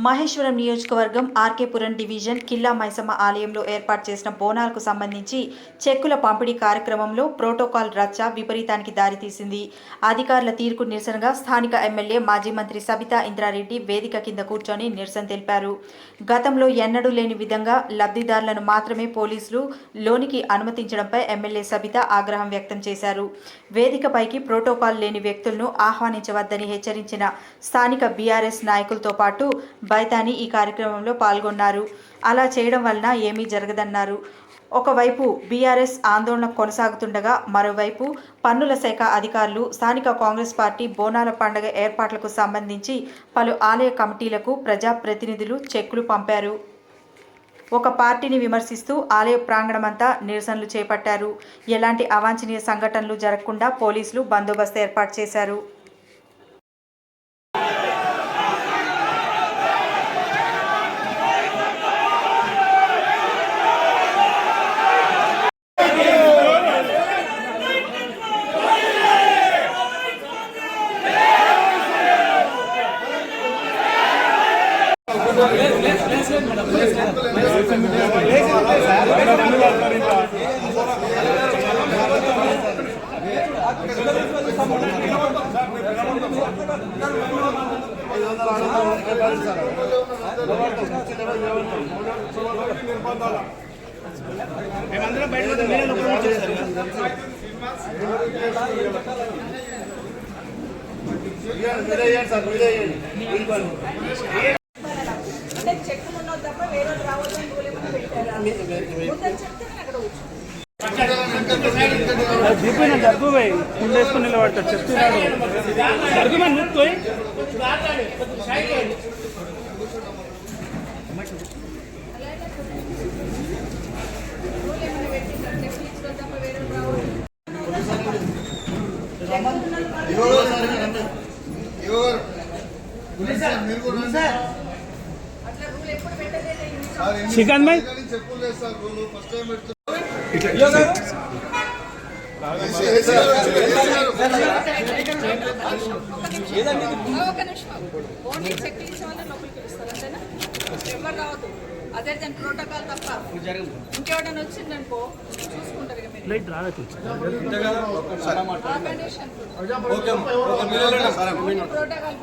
మహేశ్వరం నియోజకవర్గం ఆర్కేపురం డివిజన్ కిల్లా మైసమ్మ ఆలయంలో ఏర్పాటు చేసిన బోనాలకు సంబంధించి చెక్కుల పంపిణీ కార్యక్రమంలో ప్రోటోకాల్ రచ్చ విపరీతానికి దారితీసింది. అధికారుల తీరుకు నిరసనగా స్థానిక ఎమ్మెల్యే మాజీ మంత్రి సబితా ఇంద్రారెడ్డి వేదిక కింద కూర్చొని నిరసన తెలిపారు. గతంలో ఎన్నడూ లేని విధంగా లబ్ధిదారులను మాత్రమే పోలీసులు లోనికి అనుమతించడంపై ఎమ్మెల్యే సబితా ఆగ్రహం వ్యక్తం చేశారు. వేదికపైకి ప్రోటోకాల్ లేని వ్యక్తులను ఆహ్వానించవద్దని హెచ్చరించిన స్థానిక బీఆర్ఎస్ నాయకులతో పాటు బైతాని ఈ కార్యక్రమంలో పాల్గొన్నారు. అలా చేయడం వలన ఏమీ జరగదన్నారు. ఒకవైపు బీఆర్ఎస్ ఆందోళన కొనసాగుతుండగా మరోవైపు పన్నుల శాఖ అధికారులు స్థానిక కాంగ్రెస్ పార్టీ బోనాల పండుగ ఏర్పాట్లకు సంబంధించి పలు ఆలయ కమిటీలకు ప్రజాప్రతినిధులు చెక్కులు పంపారు. ఒక పార్టీని విమర్శిస్తూ ఆలయ ప్రాంగణమంతా నిరసనలు చేపట్టారు. ఎలాంటి అవాంఛనీయ సంఘటనలు జరగకుండా పోలీసులు బందోబస్తు ఏర్పాటు చేశారు. మేమందరం బయట చెక్కులు ఉన్నది తప్ప వేరే రావద్దని రూల్ ఏమైనా పెట్టారా? చెప్తే అక్కడ దీపైన జరుగుబాయి ఉండేసుకుని నిలబడతాడు చెప్తున్నాడు జరుగుమని నూపుతోయి శ్రీకాంత్ భాయ్ అదే దాని ప్రోటోకాల్ తప్ప ఇంకెవడన్నా వచ్చిందనుకో చూసుకుంటారు. ప్రోటోకాల్